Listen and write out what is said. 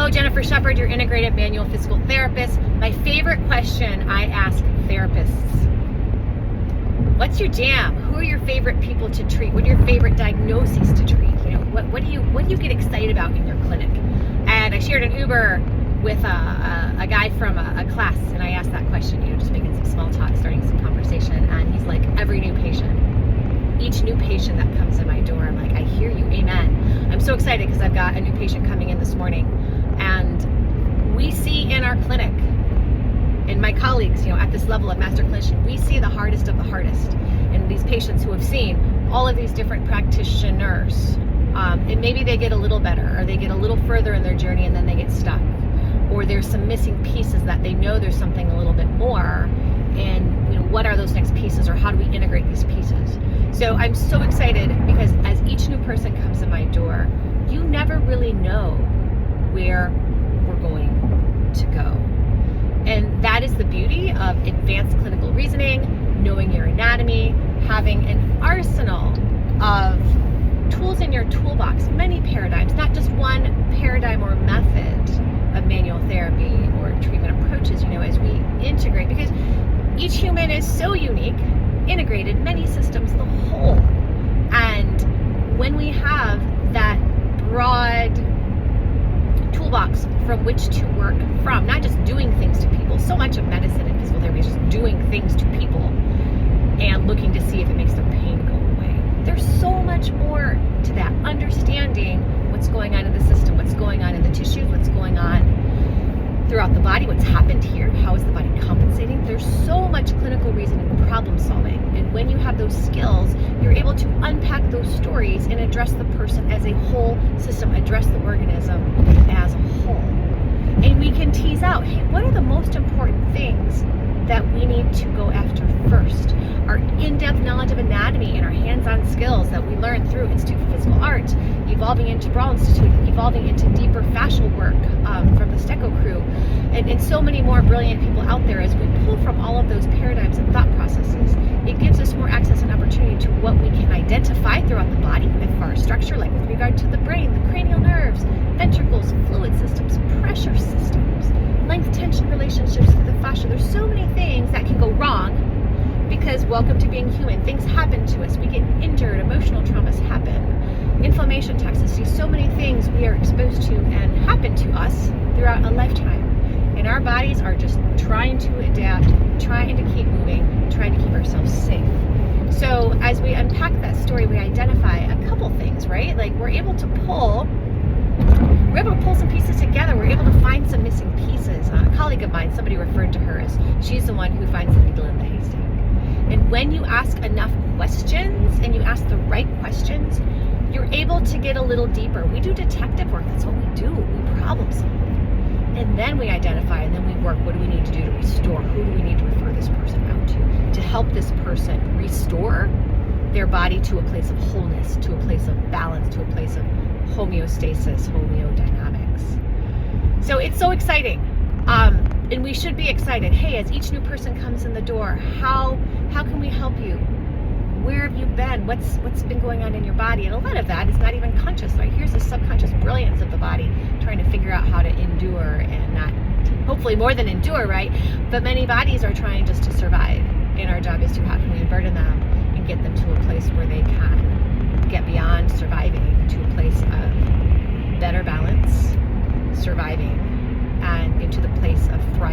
Hello, Jennifer Shepard, your integrative manual physical therapist. My favorite question I ask therapists: what's your jam? Who are your favorite people to treat? What are your favorite diagnoses to treat? What do you get excited about in your clinic? And I shared an Uber with a guy from a class, and I asked that question, just making some small talk, starting some conversation, and he's like, every new patient. Each new patient that comes in my door, I'm like, I hear you, amen. I'm so excited because I've got a new patient coming in this morning, and we see in our clinic, and my colleagues, at this level of master clinician, we see the hardest of the hardest in these patients who have seen all of these different practitioners. And maybe they get a little better, or they get a little further in their journey and then they get stuck. Or there's some missing pieces that they know there's something a little bit more, and what are those next pieces, or how do we integrate these pieces? So I'm so excited because as each new person comes in my door, you never really know where we're going to go. And that is the beauty of advanced clinical reasoning, knowing your anatomy, having an arsenal of tools in your toolbox, many paradigms, not just one paradigm or method of manual therapy or treatment approaches, as we integrate, because each human is so unique, integrated, many systems, the whole. And when we have that broad toolbox from which to work from, not just doing things to people, so much of medicine and physical therapy is just doing things to people and looking to see if it makes their pain go away. There's so much more to that, understanding what's going on in the system, what's going on in the tissues, what's going on throughout the body, what's happened here, how is the body compensating. There's so much clinical reasoning and problem solving, and when you have those skills, you're able to unpack those stories and address the person as a whole system, address the organism as a whole. And we can tease out, hey, what are the most important things that we need to go after first? Our in-depth knowledge of anatomy and our hands-on skills that we learn through Institute for Physical Art, evolving into Brawl Institute, evolving into deeper fascial work from the Stecco crew, and so many more brilliant people out there. As we pull from all of those paradigms and thought processes, it gives us more access and opportunity to what we can identify throughout the body with our structure, like with regard to the brain, the cranial nerves, ventricles, fluid systems, pressure systems, length tension relationships through the fascia. There's so many things that can go wrong because welcome to being human. Things happen to us. We get injured. Emotional traumas happen. Inflammation, toxicity, so many things we are exposed to and happen to us throughout a lifetime. And our bodies are just trying to adapt, trying to keep moving, trying to keep ourselves safe. So as we unpack that story, we identify a couple things, right? Like we're able to pull some pieces together. We're able to find some missing pieces. A colleague of mine, somebody referred to her as she's the one who finds the needle in the haystack. And when you ask enough questions and you ask the right questions, you're able to get a little deeper. We do detective work. That's what we do. We problem solve. And then we identify, and then we work. What do we need to do to restore? Who do we need to refer this person out to help this person restore their body to a place of wholeness, to a place of balance, to a place of homeostasis, homeodynamics. So it's so exciting. And we should be excited. Hey, as each new person comes in the door, how can we help you? Where have you been? What's been going on in your body? And a lot of that is not even conscious, right? Here's the subconscious brilliance of the body trying to figure out how to endure, and not, hopefully more than endure, right? But many bodies are trying just to survive. And our job is to how can we unburden them and get them to a place where they can get beyond surviving to a place of better balance, surviving, and into the place of thriving.